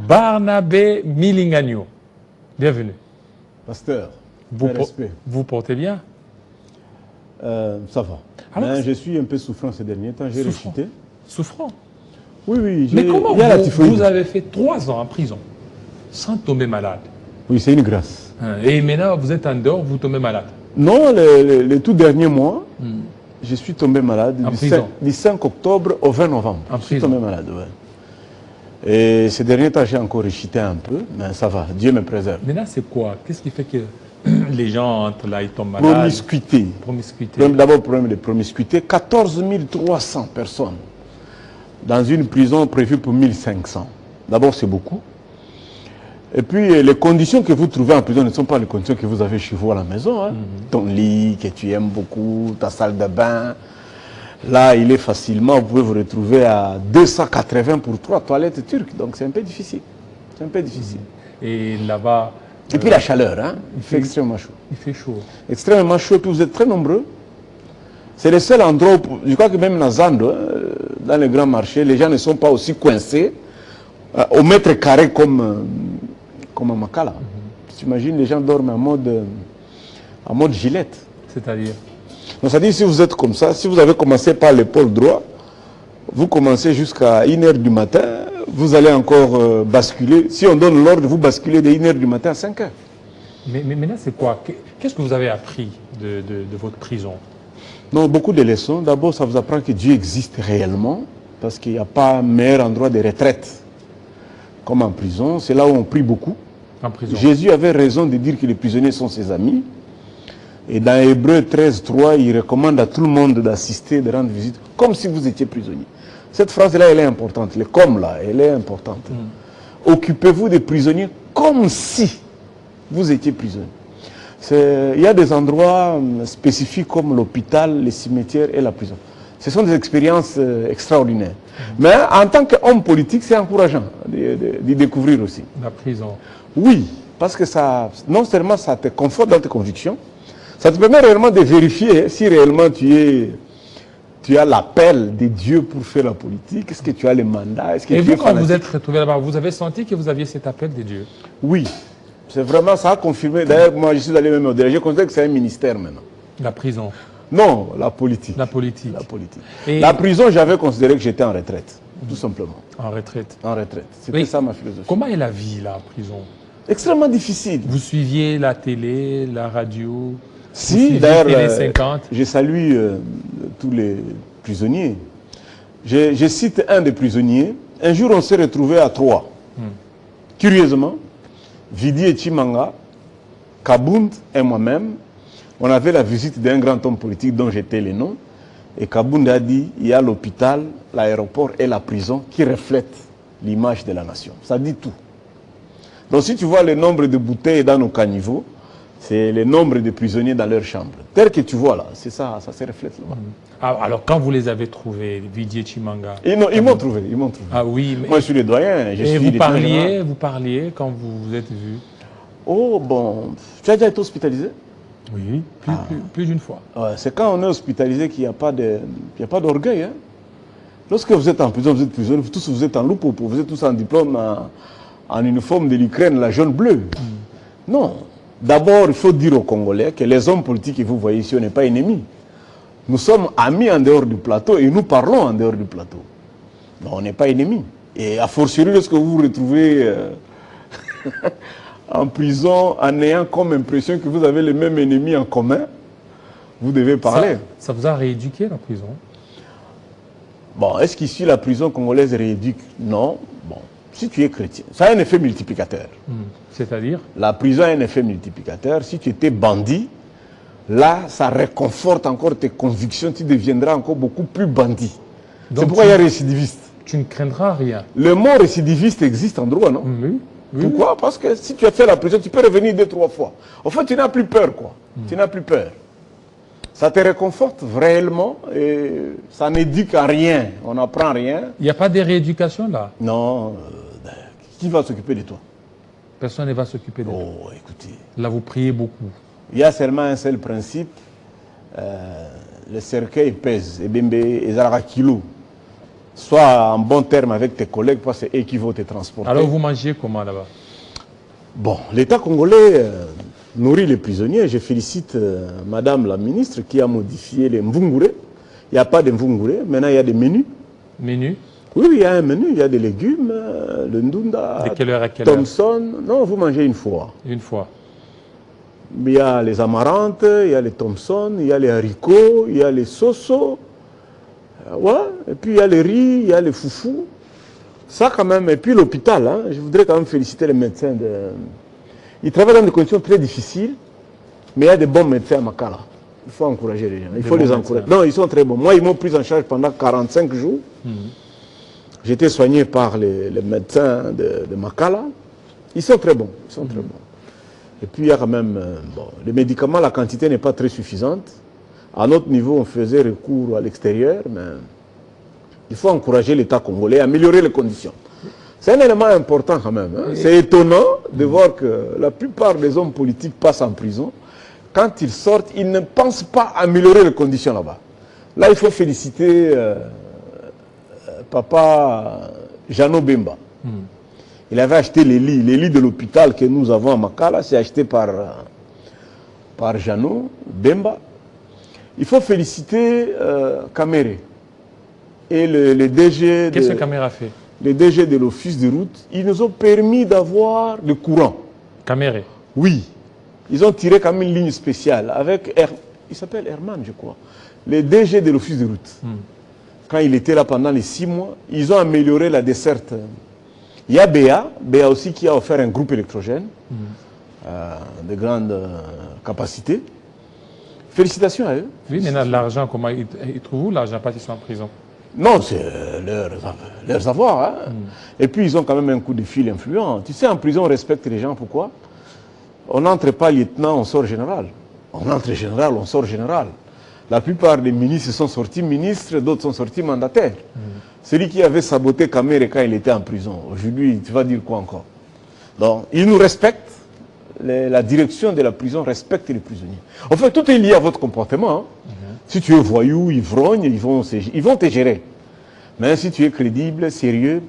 Barnabé Milingagno. Bienvenue. Pasteur, vous portez bien? Ça va. Alors, mais je suis un peu souffrant ces derniers temps, j'ai récité. Souffrant? Oui, oui. Mais comment vous avez fait 3 ans en prison sans tomber malade? Oui, c'est une grâce. Et maintenant, vous êtes en dehors, vous tombez malade? Non, les tout derniers mois, je suis tombé malade du 5 octobre au 20 novembre. Je suis tombé malade, ouais. Et ces derniers temps, j'ai encore récité un peu, mais ça va, Dieu me préserve. Maintenant, c'est quoi? Qu'est-ce qui fait que les gens entrent là, ils tombent malades? Promiscuité. D'abord, problème de promiscuité. 14 300 personnes dans une prison prévue pour 1500. D'abord, c'est beaucoup. Et puis, les conditions que vous trouvez en prison ne sont pas les conditions que vous avez chez vous à la maison. Hein. Ton lit, que tu aimes beaucoup, ta salle de bain. Là, il est facilement, vous pouvez vous retrouver à 280 pour 3 toilettes turques. Donc, c'est un peu difficile. C'est un peu difficile. Et là-bas... Et puis la chaleur, hein. Il fait extrêmement chaud. Il fait chaud. Extrêmement chaud, puis vous êtes très nombreux. C'est le seul endroit où, je crois que même dans Zando, dans les grands marchés, les gens ne sont pas aussi coincés au mètre carré comme à Makala. Tu imagines, les gens dorment en mode gilette. C'est-à-dire? Donc, c'est-à-dire, si vous êtes comme ça, si vous avez commencé par l'épaule droit, vous commencez jusqu'à 1h du matin, vous allez encore basculer. Si on donne l'ordre, vous basculez de 1h du matin à 5h. Mais maintenant, c'est quoi? Qu'est-ce que vous avez appris de votre prison? Non, beaucoup de leçons. D'abord, ça vous apprend que Dieu existe réellement, parce qu'il n'y a pas un meilleur endroit de retraite comme en prison. C'est là où on prie beaucoup. En prison. Jésus avait raison de dire que les prisonniers sont ses amis. Et dans Hébreux 13, 3, il recommande à tout le monde d'assister, de rendre visite, comme si vous étiez prisonnier. Cette phrase-là, elle est importante. Le comme là, elle est importante. Occupez-vous des prisonniers comme si vous étiez prisonnier. Il y a des endroits spécifiques comme l'hôpital, les cimetières et la prison. Ce sont des expériences extraordinaires. Mais en tant qu'homme politique, c'est encourageant d'y découvrir aussi. La prison. Oui, parce que ça, non seulement ça te conforte dans tes convictions, ça te permet réellement de vérifier si réellement tu as l'appel de Dieu pour faire la politique. Est-ce que tu as le mandat? Est-ce que Et tu vous, es quand fanatique? vous êtes retrouvé là-bas, vous avez senti que vous aviez cet appel de Dieu? Oui, c'est vraiment, ça a confirmé. D'ailleurs, moi, je suis allé même au-delà. Je considère que c'est un ministère maintenant. La prison? Non, la politique. La politique. La politique. Et la prison, j'avais considéré que j'étais en retraite, tout simplement. En retraite? En retraite. C'était ça ma philosophie. Comment est la vie là, en prison? Extrêmement difficile. Vous suiviez la télé, la radio? Si, d'ailleurs, je salue tous les prisonniers. Je cite un des prisonniers. Un jour, on s'est retrouvés à 3. Curieusement, Vidi et Chimanga, Kabound et moi-même, on avait la visite d'un grand homme politique dont j'étais le nom. Et Kabound a dit, il y a l'hôpital, l'aéroport et la prison qui reflètent l'image de la nation. Ça dit tout. Donc si tu vois le nombre de bouteilles dans nos caniveaux, c'est le nombre de prisonniers dans leur chambre. Tel que tu vois là, c'est ça, ça se reflète là-bas. Alors quand vous les avez trouvés, Vidi et Chimanga? Ils m'ont trouvé, ils m'ont trouvé. Ah oui, mais... Moi je suis le doyen, je suis vous parliez quand vous vous êtes vus? Oh bon, tu as déjà été hospitalisé? Oui, plus d'une fois. Ouais, c'est quand on est hospitalisé qu'il n'y a pas d'orgueil. Hein? Lorsque vous êtes en prison, vous êtes prisonnier, tous vous êtes en loupe, vous êtes tous en diplôme, en uniforme de l'Ukraine, la jaune bleue. Non. D'abord, il faut dire aux Congolais que les hommes politiques que vous voyez ici, on n'est pas ennemis. Nous sommes amis en dehors du plateau et nous parlons en dehors du plateau. Donc, on n'est pas ennemis. Et a fortiori, lorsque vous vous retrouvez en prison en ayant comme impression que vous avez les mêmes ennemis en commun, vous devez parler. Ça vous a rééduqué, la prison? Bon, est-ce qu'ici la prison congolaise rééduque? Non. Bon, si tu es chrétien, ça a un effet multiplicateur. C'est-à-dire? La prison a un effet multiplicateur. Si tu étais bandit, là, ça réconforte encore tes convictions, tu deviendras encore beaucoup plus bandit. C'est pourquoi il y a récidiviste. Tu ne craindras rien. Le mot récidiviste existe en droit, non? Oui. Pourquoi? Parce que si tu as fait la prison, tu peux revenir 2-3 fois. En fait, tu n'as plus peur, quoi. Tu n'as plus peur. Ça te réconforte réellement et ça n'éduque à rien. On n'apprend rien. Il n'y a pas de rééducation là? Non. Qui va s'occuper de toi? Personne ne va s'occuper de toi. Oh, écoutez. Là, vous priez beaucoup. Il y a seulement un seul principe. Le cercueil pèse. Et Bembe, et Zara kilo. sois en bon terme avec tes collègues, parce que c'est eux qui vont te transporter. Alors vous mangez comment là-bas? Bon, l'État congolais nourrit les prisonniers. Je félicite Madame la ministre qui a modifié les mvungure. Il n'y a pas de mvungure, maintenant il y a des menus. Menus? Oui, il y a un menu, il y a des légumes, le ndunda, de quelle heure à quelle heure? Thomson. Non, vous mangez une fois. Une fois. Il y a les amarantes, il y a les Thomson, il y a les haricots, il y a les soso. Ouais. Et puis il y a les riz, il y a les foufous. Ça quand même, et puis l'hôpital, hein, je voudrais quand même féliciter les médecins. Ils travaillent dans des conditions très difficiles, mais il y a des bons médecins à Makala. Il faut encourager les gens, il faut les encourager. Non, ils sont très bons. Moi, ils m'ont pris en charge pendant 45 jours. J'ai été soigné par les médecins de Makala. Ils sont très bons, ils sont très bons. Et puis il y a quand même, bon, les médicaments, la quantité n'est pas très suffisante. À notre niveau, on faisait recours à l'extérieur, mais il faut encourager l'État congolais, améliorer les conditions. C'est un élément important quand même. Hein. C'est étonnant de voir que la plupart des hommes politiques passent en prison. Quand ils sortent, ils ne pensent pas améliorer les conditions là-bas. Là, il faut féliciter Papa Jano Bemba. Il avait acheté les lits de l'hôpital que nous avons à Makala, c'est acheté par Jano Bemba. Il faut féliciter Kamere et le DG. Qu'est-ce que Kamere a fait? Les DG de l'office de route. Ils nous ont permis d'avoir le courant. Kamere? Oui. Ils ont tiré comme une ligne spéciale avec, il s'appelle Herman, je crois, les DG de l'office de route. Quand il était là pendant les 6 mois, ils ont amélioré la desserte. Il y a BA aussi qui a offert un groupe électrogène de grande capacité. Félicitations à eux. Oui, mais l'argent, comment ils trouvent où l'argent parce qu'ils sont en prison? Non, c'est leurs avoirs. Hein. Et puis, ils ont quand même un coup de fil influent. Tu sais, en prison, on respecte les gens. Pourquoi? On n'entre pas lieutenant, on sort général. On entre général, on sort général. La plupart des ministres sont sortis ministres, d'autres sont sortis mandataires. Celui qui avait saboté Kamere quand il était en prison, aujourd'hui, tu vas dire quoi encore? Donc, ils nous respectent. La direction de la prison respecte les prisonniers. En fait, tout est lié à votre comportement. Hein. Si tu es voyou, ivrogne, ils vont te gérer. Mais si tu es crédible, sérieux,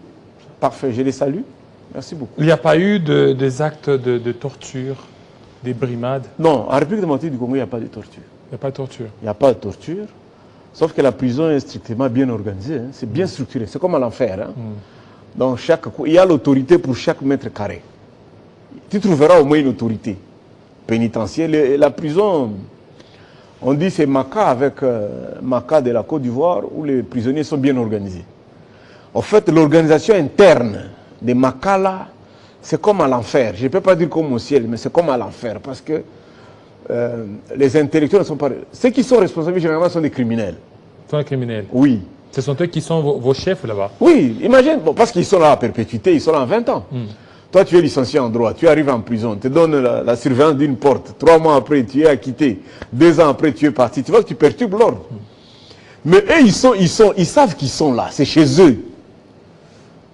parfait, je les salue. Merci beaucoup. Il n'y a pas eu des actes de torture, des brimades? Non, en République démocratique du Congo, il n'y a pas de torture. Il n'y a pas de torture? Il n'y a pas de torture. Sauf que la prison est strictement bien organisée. Hein. C'est bien structuré. C'est comme à l'enfer. Hein. Donc, il y a l'autorité pour chaque mètre carré. Tu trouveras au moins une autorité pénitentiaire. La prison, on dit c'est Maka avec Maka de la Côte d'Ivoire où les prisonniers sont bien organisés. En fait, l'organisation interne de Makala, c'est comme à l'enfer. Je ne peux pas dire comme au ciel, mais c'est comme à l'enfer. Parce que les intellectuels ne sont pas... Ceux qui sont responsables, généralement, sont des criminels. Ce sont des criminels? Oui. Ce sont eux qui sont vos chefs là-bas? Oui, imagine, bon, parce qu'ils sont là à perpétuité, ils sont là en 20 ans. Toi, tu es licencié en droit, tu arrives en prison, on te donne la surveillance d'une porte. 3 mois après, tu es acquitté. 2 ans après, tu es parti. Tu vois que tu perturbes l'ordre. Mais eux, ils savent qu'ils sont là. C'est chez eux.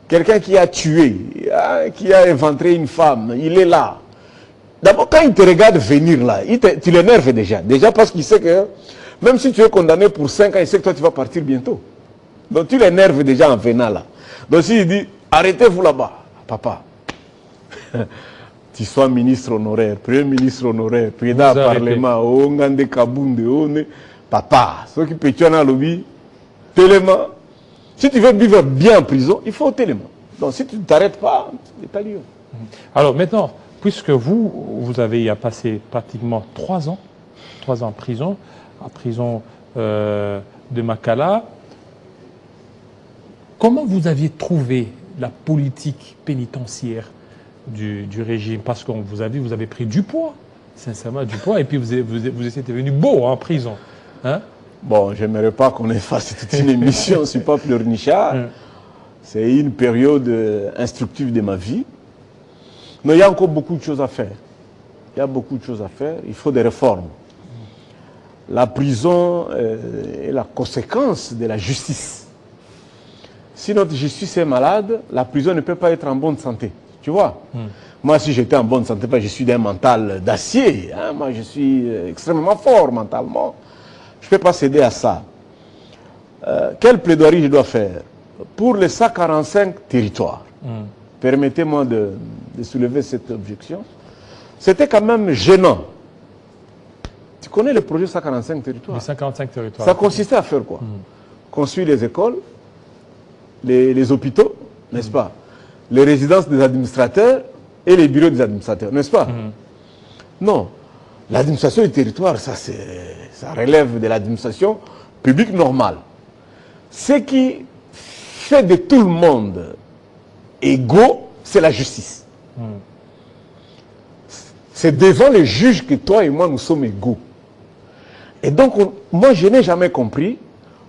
Quelqu'un qui a tué, qui a éventré une femme, il est là. D'abord, quand il te regarde venir là, tu l'énerves déjà. Déjà parce qu'il sait que, même si tu es condamné pour 5 ans, il sait que toi, tu vas partir bientôt. Donc, tu l'énerves déjà en venant là. Donc, s'il dit, arrêtez-vous là-bas, papa. Tu sois ministre honoraire, premier ministre honoraire, président du Parlement, Ongande Kabunde, papa, ceux qui pétuent dans le lobby, tellement. Si tu veux vivre bien en prison, il faut tellement. Donc si tu ne t'arrêtes pas, c'est à Lyon. Alors maintenant, puisque vous avez passé pratiquement 3 ans en prison de Makala, comment vous aviez trouvé la politique pénitentiaire du régime? Parce que vous avez pris du poids, sincèrement du poids, et puis vous êtes devenu beau en prison. Hein? Bon, j'aimerais pas qu'on fasse toute une émission, je ne suis pas pleurnichard. C'est une période instructive de ma vie. Mais il y a encore beaucoup de choses à faire. Il y a beaucoup de choses à faire, il faut des réformes. La prison est la conséquence de la justice. Si notre justice est malade, la prison ne peut pas être en bonne santé. Tu vois? Moi, si j'étais en bonne santé, je suis d'un mental d'acier. Hein? Moi, je suis extrêmement fort mentalement. Je ne peux pas céder à ça. Quelle plaidoirie je dois faire? pour les 145 territoires. Permettez-moi de soulever cette objection. C'était quand même gênant. Tu connais le projet 145 territoires? Les 145 territoires. Ça consistait à faire quoi? Construire les écoles, les hôpitaux, n'est-ce pas? Les résidences des administrateurs et les bureaux des administrateurs, n'est-ce pas? Non. L'administration du territoire, ça relève de l'administration publique normale. Ce qui fait de tout le monde égaux, c'est la justice. C'est devant les juges que toi et moi, nous sommes égaux. Et donc, moi, je n'ai jamais compris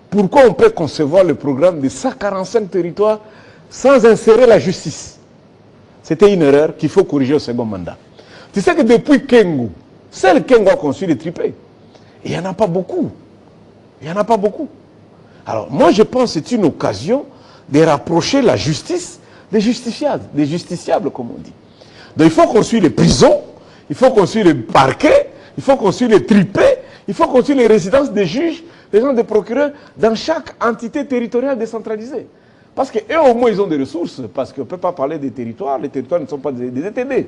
pourquoi on peut concevoir le programme de 145 territoires sans insérer la justice. C'était une erreur qu'il faut corriger au second mandat. Tu sais que depuis Kengo, seul Kengo a construit les tripés. Et il n'y en a pas beaucoup. Il n'y en a pas beaucoup. Alors, moi, je pense que c'est une occasion de rapprocher la justice des justiciables, comme on dit. Donc, il faut construire les prisons, il faut construire les parquets, il faut construire les tripés, il faut construire les résidences des juges, des gens des procureurs, dans chaque entité territoriale décentralisée. Parce qu'eux, au moins, ils ont des ressources, parce qu'on ne peut pas parler des territoires, les territoires ne sont pas des ETD.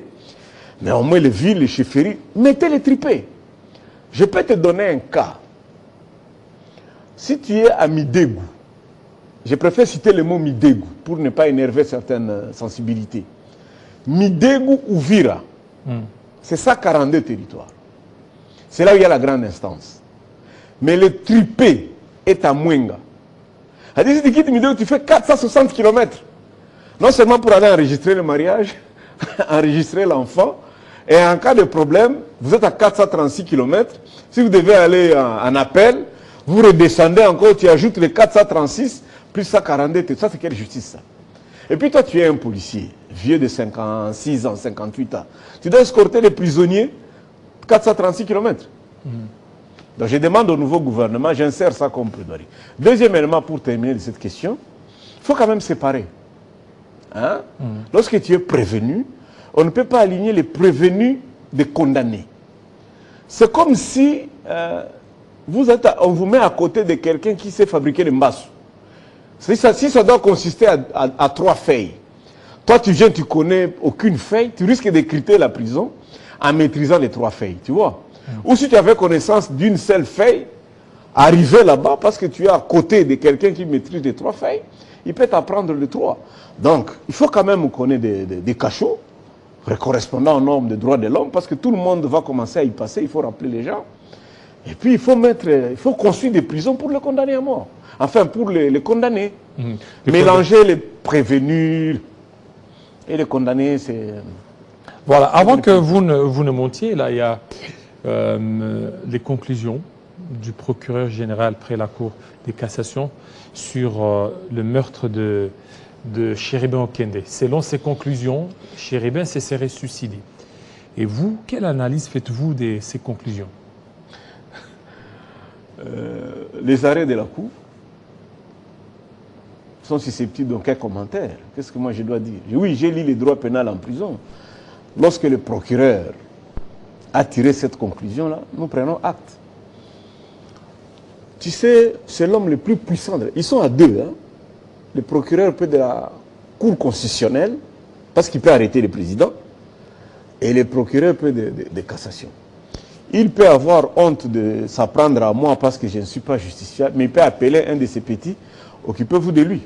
Mais au moins, les villes, les chefferies, mettez les tripés. Je peux te donner un cas. Si tu es à Midégou, je préfère citer le mot Midégou pour ne pas énerver certaines sensibilités. Midégou ou Vira, c'est ça 42 territoires. C'est là où il y a la grande instance. Mais le tripé est à Mwenga. C'est-à-dire, si tu quittes Midégou, tu fais 460 km. Non seulement pour aller enregistrer le mariage, enregistrer l'enfant, et en cas de problème, vous êtes à 436 km. Si vous devez aller en appel, vous redescendez encore, tu ajoutes les 436 plus 142. Ça, c'est quelle justice, ça? Et puis toi, tu es un policier, vieux de 56 ans, 58 ans. Tu dois escorter les prisonniers 436 km. Donc je demande au nouveau gouvernement, j'insère ça comme plaidoirie. Deuxième élément pour terminer de cette question, il faut quand même séparer. Hein? Lorsque tu es prévenu, on ne peut pas aligner les prévenus des condamnés. C'est comme si on vous met à côté de quelqu'un qui sait fabriquer les mbasses. Si ça doit consister à 3 feuilles, toi tu viens, tu connais aucune feuille, tu risques d'écriter la prison en maîtrisant les 3 feuilles, tu vois. Ou si tu avais connaissance d'une seule feuille, arriver là-bas parce que tu es à côté de quelqu'un qui maîtrise les 3 feuilles, il peut t'apprendre les 3. Donc, il faut quand même connaître des cachots correspondant aux normes des droits de l'homme parce que tout le monde va commencer à y passer, il faut rappeler les gens. Et puis, il faut construire des prisons pour les condamner à mort. Enfin, pour les condamnés. Mélanger les prévenus et les condamnés, c'est... Voilà, avant que vous ne montiez, là, il y a les conclusions du procureur général près la Cour de cassation sur le meurtre de Chéribin Okende. Selon ces conclusions, Chéribin se serait suicidé. Et vous, quelle analyse faites-vous de ces conclusions? Les arrêts de la Cour sont susceptibles d'aucun commentaire. Qu'est-ce que moi je dois dire? Oui, j'ai lu les droits pénals en prison. Lorsque le procureur a tiré cette conclusion-là, nous prenons acte. Tu sais, c'est l'homme le plus puissant. Ils sont à 2. Hein? Le procureur peut de la Cour constitutionnelle, parce qu'il peut arrêter le président, et le procureur peut de cassation. Il peut avoir honte de s'apprendre à moi parce que je ne suis pas justiciable, mais il peut appeler un de ses petits, occupez-vous de lui.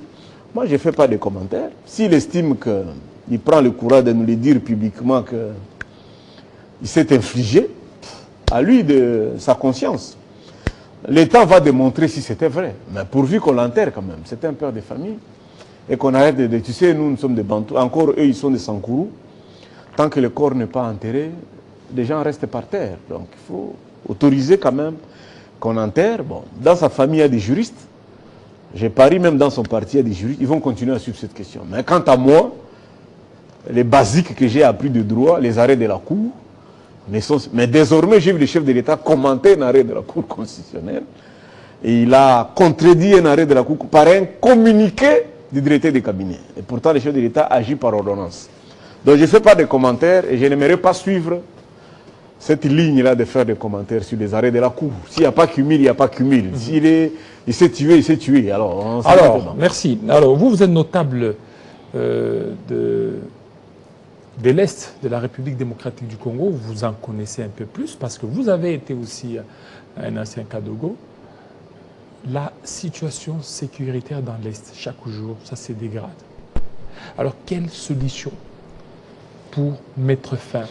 Moi, je ne fais pas de commentaires. S'il estime qu'il prend le courage de nous le dire publiquement qu'il s'est infligé, à lui de sa conscience. L'État va démontrer si c'était vrai. Mais pourvu qu'on l'enterre quand même. C'est un père de famille. Et qu'on arrête de... Tu sais, nous sommes des Bantous. Encore eux, ils sont des Sankourous. Tant que le corps n'est pas enterré, les gens restent par terre. Donc il faut autoriser quand même qu'on enterre. Bon, dans sa famille, il y a des juristes. J'ai pari même dans son parti, il y a des juristes. Ils vont continuer à suivre cette question. Mais quant à moi, les basiques que j'ai appris de droit, les arrêts de la Cour, mais désormais, j'ai vu le chef de l'État commenter un arrêt de la Cour constitutionnelle. Et il a contredit un arrêt de la Cour par un communiqué du directeur de cabinet. Et pourtant, le chef de l'État agit par ordonnance. Donc je ne fais pas de commentaires et je n'aimerais pas suivre cette ligne-là de faire des commentaires sur les arrêts de la Cour. S'il n'y a pas cumul, il n'y a pas cumul. Il s'est tué, il s'est tué. Alors, merci. Alors, vous êtes notable de l'Est de la République démocratique du Congo. Vous en connaissez un peu plus parce que vous avez été aussi un ancien Kadogo. La situation sécuritaire dans l'Est, chaque jour, ça se dégrade. Alors, quelle solution pour mettre fin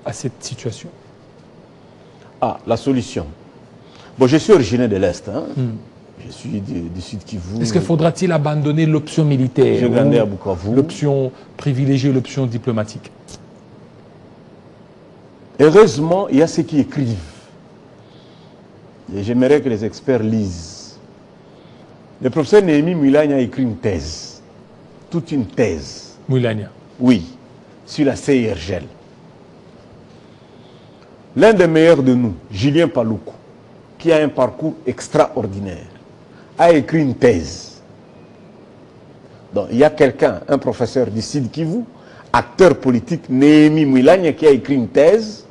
à cette situation? Ah, la solution. Bon, je suis originaire de l'Est. Hein. Je suis du Sud Kivu. Est-ce qu'il faudra-t-il abandonner l'option militaire? J'ai grandi à Bukavu. L'option privilégiée, l'option diplomatique? Heureusement, il y a ceux qui écrivent. Et j'aimerais que les experts lisent. Le professeur Néhémie Moulania a écrit une thèse. Toute une thèse. Moulania? Oui, sur la CIRGL. L'un des meilleurs de nous, Julien Paluku, qui a un parcours extraordinaire, a écrit une thèse. Donc, il y a quelqu'un, un professeur du Sud Kivu, acteur politique, Néhémie Moulania, qui a écrit une thèse.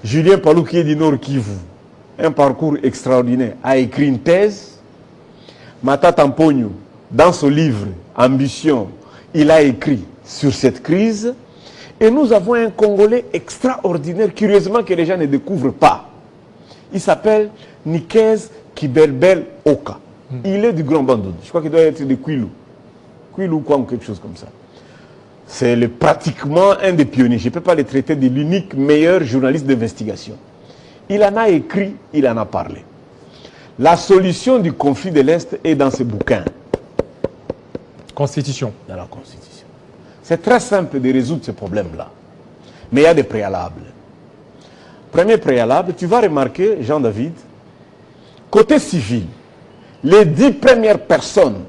Julien Paluku, qui est du Nord Kivu, un parcours extraordinaire, a écrit une thèse. Mata Tampogno, dans son livre Ambition, il a écrit sur cette crise. Et nous avons un Congolais extraordinaire, curieusement, que les gens ne découvrent pas. Il s'appelle Nikez Kibelbel Oka. Il est du Grand Bandou. Je crois qu'il doit être de Kwilu. Kwilu quoi, ou quelque chose comme ça. C'est pratiquement un des pionniers. Je ne peux pas le traiter de l'unique meilleur journaliste d'investigation. Il en a écrit, il en a parlé. La solution du conflit de l'Est est dans ce bouquin. Constitution. Dans la Constitution. C'est très simple de résoudre ce problème-là. Mais il y a des préalables. Premier préalable, tu vas remarquer, Jean-David, côté civil, les 10 premières personnes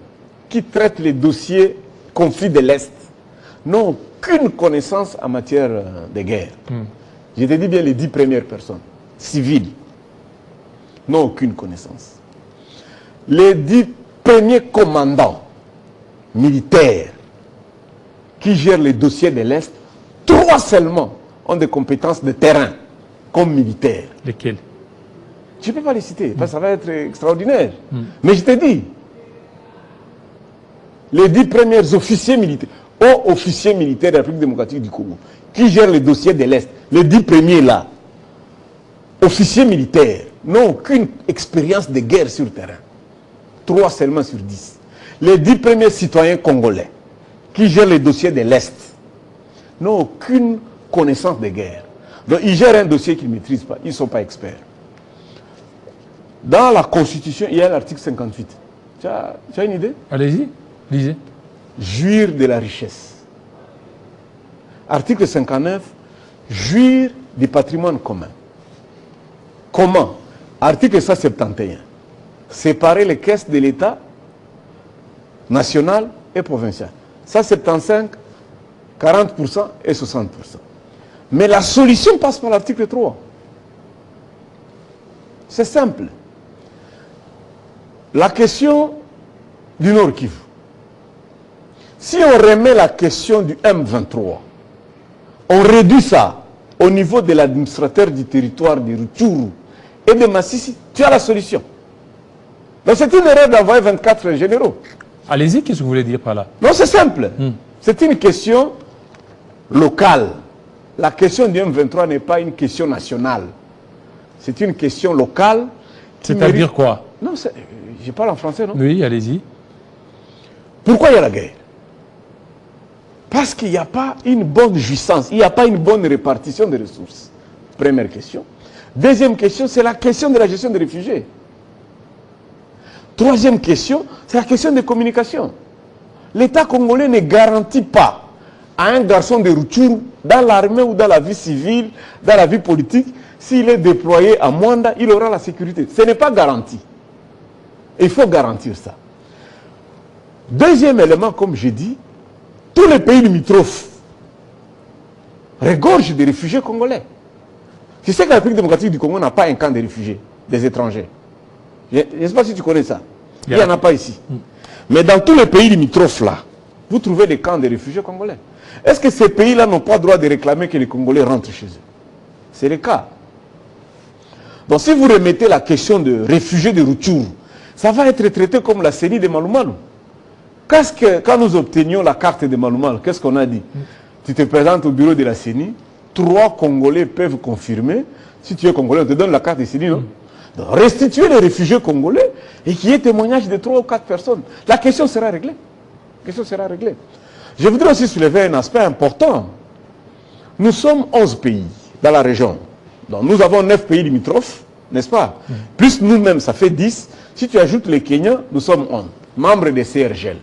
qui traitent les dossiers conflits de l'Est n'ont aucune connaissance en matière de guerre. Je te dis bien les 10 premières personnes civiles n'ont aucune connaissance. Les 10 premiers commandants militaires qui gèrent les dossiers de l'Est, 3 seulement ont des compétences de terrain comme militaires. Lesquels? Je ne peux pas les citer, parce que ça va être extraordinaire. Mais je te dis, les 10 premiers officiers militaires, hauts officiers militaires de la République démocratique du Congo, qui gèrent les dossiers de l'Est, les 10 premiers là, officiers militaires, n'ont aucune expérience de guerre sur le terrain. 3 seulement sur 10. Les 10 premiers citoyens congolais, qui gèrent les dossiers de l'Est, n'ont aucune connaissance de guerre. Donc ils gèrent un dossier qu'ils ne maîtrisent pas, ils ne sont pas experts. Dans la Constitution, il y a l'article 58. Tu as une idée? Allez-y, lisez. Jouir de la richesse. Article 59, jouir du patrimoine commun. Comment? Article 171. Séparer les caisses de l'État national et provincial. Ça, 75, 40% et 60%. Mais la solution passe par l'article 3. C'est simple. La question du Nord Kivu. Si on remet la question du M23, on réduit ça au niveau de l'administrateur du territoire de Rutshuru et de Massissi, tu as la solution. Donc c'est une erreur d'envoyer 24 généraux. Allez-y, qu'est-ce que vous voulez dire par là? Non, c'est simple. C'est une question locale. La question du M23 n'est pas une question nationale. C'est une question locale. C'est-à-dire quoi? Non, je parle en français, non? Oui, allez-y. Pourquoi il y a la guerre? Parce qu'il n'y a pas une bonne jouissance, il n'y a pas une bonne répartition des ressources. Première question. Deuxième question, c'est la question de la gestion des réfugiés. Troisième question, c'est la question des communications. L'État congolais ne garantit pas à un garçon de Rutshuru, dans l'armée ou dans la vie civile, dans la vie politique, s'il est déployé à Mwanda, il aura la sécurité. Ce n'est pas garanti. Il faut garantir ça. Deuxième élément, comme j'ai dit, tous les pays limitrophes regorgent des réfugiés congolais. Tu sais que la République démocratique du Congo n'a pas un camp de réfugiés, des étrangers. Je ne sais pas si tu connais ça. Il n'y en a pas ici. Mais dans tous les pays limitrophes là, vous trouvez des camps de réfugiés congolais. Est-ce que ces pays-là n'ont pas le droit de réclamer que les Congolais rentrent chez eux? C'est le cas. Donc si vous remettez la question de réfugiés de Rutshuru, ça va être traité comme la CENI de Malumalu. Quand nous obtenions la carte de Malumalu, qu'est-ce qu'on a dit? Tu te présentes au bureau de la CENI, 3 Congolais peuvent confirmer. Si tu es Congolais, on te donne la carte de CENI, non? Donc, restituer les réfugiés congolais et qu'il y ait témoignage de 3 ou 4 personnes. La question sera réglée. La question sera réglée. Je voudrais aussi soulever un aspect important. Nous sommes 11 pays dans la région. Donc, nous avons 9 pays limitrophes, n'est-ce pas? Plus nous-mêmes, ça fait 10. Si tu ajoutes les Kenyans, nous sommes 11, membres de CRGL.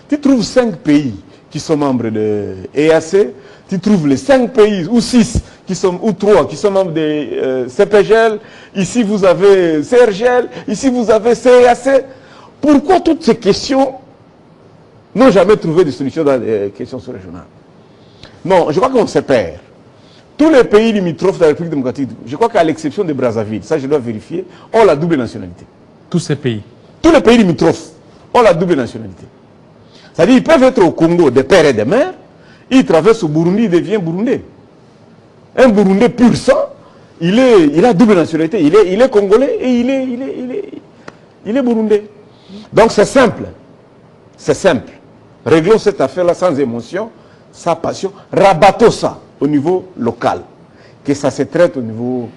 Tu trouves 5 pays qui sont membres de EAC, tu trouves les 5 pays, ou 6, ou 3, qui sont membres de CPGL. Ici, vous avez CRGL, ici, vous avez CEAC. Pourquoi toutes ces questions n'ont jamais trouvé de solution dans les questions sous-régionales? Non, je crois qu'on se perd. Tous les pays limitrophes de la République démocratique, je crois qu'à l'exception de Brazzaville, ça je dois vérifier, ont la double nationalité. Tous ces pays? Tous les pays limitrophes ont la double nationalité. C'est-à-dire qu'ils peuvent être au Congo de père et de mère, ils traversent au Burundi, ils deviennent burundais. Un Burundais pur sang, il a double nationalité, il est congolais et il est burundais. Donc c'est simple. C'est simple. Réglons cette affaire-là sans émotion, sans passion. Rabattons ça au niveau local. Que ça se traite au niveau...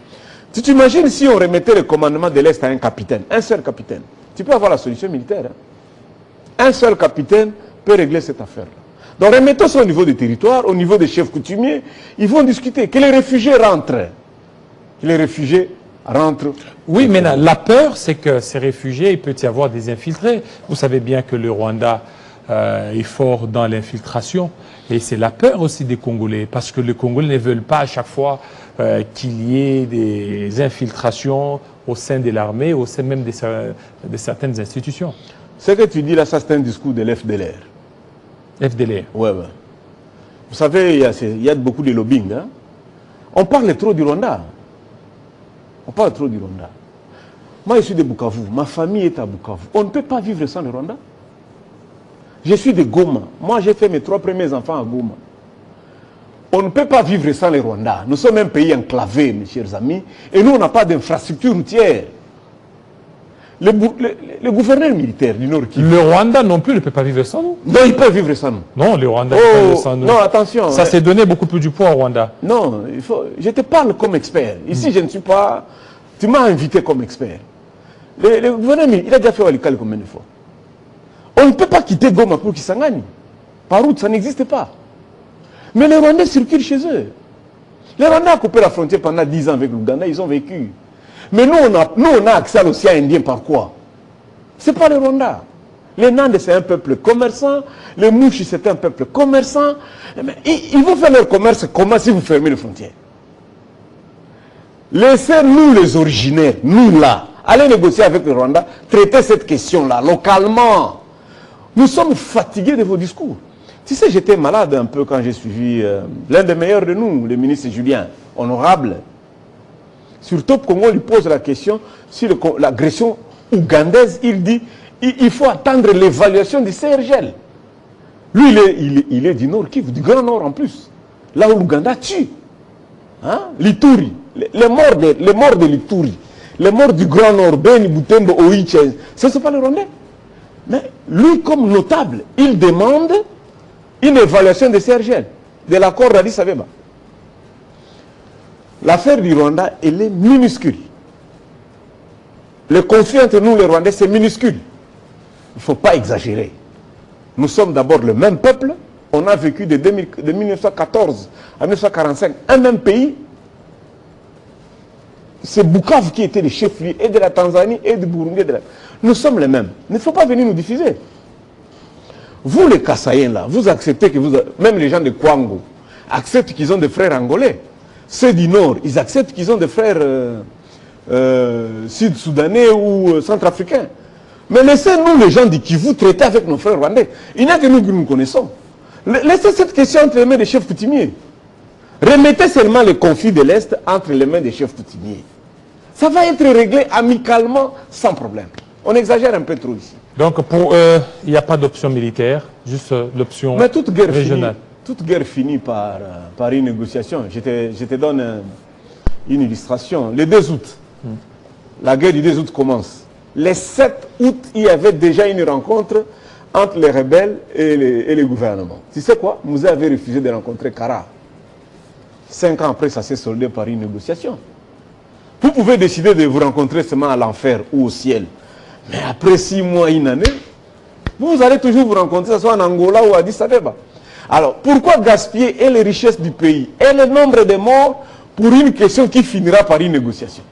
Tu t'imagines si on remettait le commandement de l'Est à un capitaine, un seul capitaine. Tu peux avoir la solution militaire. Hein? Un seul capitaine peut régler cette affaire-là. Donc remettons ça au niveau des territoires, au niveau des chefs coutumiers. Ils vont discuter. Que les réfugiés rentrent. Que les réfugiés rentrent. Oui, mais la peur, c'est que ces réfugiés, il peut y avoir des infiltrés. Vous savez bien que le Rwanda est fort dans l'infiltration. Et c'est la peur aussi des Congolais. Parce que les Congolais ne veulent pas à chaque fois qu'il y ait des infiltrations au sein de l'armée, au sein même de certaines institutions. Ce que tu dis là, ça c'est un discours de l'FDLR. FDLR. Oui, oui. Vous savez, il y a beaucoup de lobbying. Hein? On parle trop du Rwanda. On parle trop du Rwanda. Moi, je suis de Bukavu. Ma famille est à Bukavu. On ne peut pas vivre sans le Rwanda. Je suis de Goma. Moi, j'ai fait mes 3 premiers enfants à Goma. On ne peut pas vivre sans le Rwanda. Nous sommes un pays enclavé, mes chers amis. Et nous, on n'a pas d'infrastructure routière. Le gouverneur militaire du Nord Kivu. Le Rwanda non plus ne peut pas vivre sans nous. Non, il peut vivre sans nous. Non, le Rwanda ne peut pas vivre sans nous. Non, attention. Ça s'est donné beaucoup plus du poids au Rwanda. Non, je te parle comme expert. Ici, je ne suis pas... Tu m'as invité comme expert. Le gouverneur militaire, il a déjà fait Walikale combien de fois? On ne peut pas quitter Goma pour Kisangani. Par route, ça n'existe pas. Mais les Rwandais circulent chez eux. Les Rwandais ont coupé la frontière pendant 10 ans avec l'Ouganda, ils ont vécu. Mais nous, on a accès à l'océan Indien par quoi? Ce n'est pas le Rwanda. Les Nandes, c'est un peuple commerçant. Les Mouchis, c'est un peuple commerçant. Mais ils vont faire leur commerce comment si vous fermez les frontières? Laissez-nous les originaires, nous là, aller négocier avec le Rwanda, traiter cette question-là localement. Nous sommes fatigués de vos discours. Tu sais, j'étais malade un peu quand j'ai suivi l'un des meilleurs de nous, le ministre Julien, honorable. Sur Top Congo, on lui pose la question sur l'agression ougandaise. Il dit il faut attendre l'évaluation du CRGL. Lui, il est du Nord Kivu, du Grand Nord en plus. Là où l'Ouganda tue. Hein? L'Ituri, les morts de l'Ituri, les morts du Grand Nord, Beni, Butembo, Oiche, ce ne sont pas les Rwandais. Mais lui, comme notable, il demande une évaluation de CRGL, de l'accord d'Addis Abeba. L'affaire du Rwanda, elle est minuscule. Le conflit entre nous, les Rwandais, c'est minuscule. Il ne faut pas exagérer. Nous sommes d'abord le même peuple. On a vécu de 1914 à 1945 un même pays. C'est Bukavu qui était le chef-lieu et de la Tanzanie et du Burundi. Nous sommes les mêmes. Il ne faut pas venir nous diffuser. Vous, les Kassaïens, là, vous acceptez que même les gens de Kwango acceptent qu'ils ont des frères angolais. Ceux du Nord, ils acceptent qu'ils ont des frères sud-soudanais ou centrafricains. Mais laissez-nous, les gens du Kivu, traiter avec nos frères rwandais. Il n'y a que nous qui nous connaissons. Laissez cette question entre les mains des chefs coutumiers. Remettez seulement le conflit de l'Est entre les mains des chefs coutumiers. Ça va être réglé amicalement, sans problème. On exagère un peu trop ici. Donc, pour il n'y a pas d'option militaire, juste l'option régionale. Toute guerre finit par une négociation. Je te donne une illustration. Le 2 août, la guerre du 2 août commence. Le 7 août, il y avait déjà une rencontre entre les rebelles et les gouvernements. Tu sais quoi? Vous avez refusé de rencontrer Kara. 5 ans après, ça s'est soldé par une négociation. Vous pouvez décider de vous rencontrer seulement à l'enfer ou au ciel. Mais après 6 mois, une année, vous allez toujours vous rencontrer, que ce soit en Angola ou à Addis Abeba. Alors, pourquoi gaspiller et les richesses du pays et le nombre de morts pour une question qui finira par une négociation?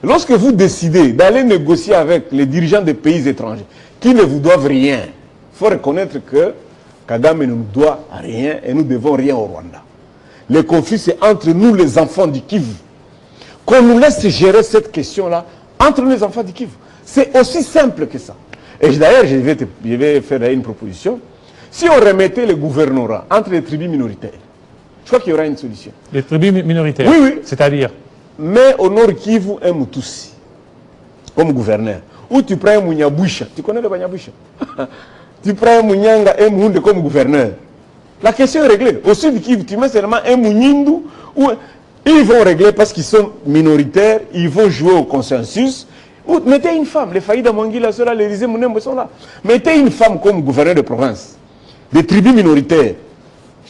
Lorsque vous décidez d'aller négocier avec les dirigeants des pays étrangers qui ne vous doivent rien, il faut reconnaître que Kagame ne nous doit rien et nous ne devons rien au Rwanda. Le conflit, c'est entre nous, les enfants du Kivu. Qu'on nous laisse gérer cette question-là entre nous, les enfants du Kivu. C'est aussi simple que ça. Et d'ailleurs, je vais faire une proposition. Si on remettait le gouvernorat entre les tribus minoritaires, je crois qu'il y aura une solution. Les tribus minoritaires? Oui, oui. C'est-à-dire? Mais au nord Kivu, un Mutusi, comme gouverneur. Ou tu prends un Munyabusha. Tu connais le Munyabusha? Tu prends un Munyanga et un Mouhunde comme gouverneur. La question est réglée. Au sud Kivu, tu mets seulement un Munyindu. Ils vont régler parce qu'ils sont minoritaires. Ils vont jouer au consensus. Ou mettez une femme. Les Faïda Mangila sont là, les Rizé Mounembo sont là. Mettez une femme comme gouverneur de province. Des tribus minoritaires.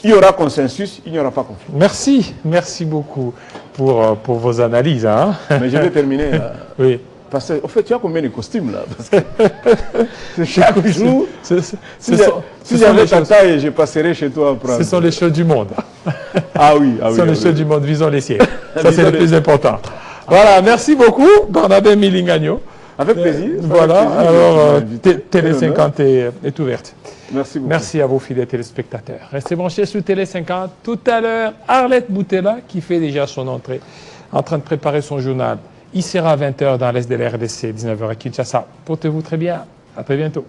Il y aura consensus, il n'y aura pas conflit. Merci, merci beaucoup pour vos analyses. Hein. Mais je vais terminer. Oui. Parce que, au fait, tu as combien de costumes là? Parce que chaque jour, si j'avais ta taille, je passerai chez toi à prendre. Ce sont les choses du monde. Ah oui, ah oui. Ce sont les choses du monde, visons les siècles. Ça, c'est le plus important. Voilà, merci beaucoup, Barnabé Milingagno. Avec plaisir. Voilà, alors Télé 50 est ouverte. Merci beaucoup. Merci à vos fidèles téléspectateurs. Restez branchés sur Télé 50. Tout à l'heure, Arlette Boutella, qui fait déjà son entrée, en train de préparer son journal. Il sera à 20h dans l'Est de la RDC, 19h à Kinshasa. Portez-vous très bien. À très bientôt.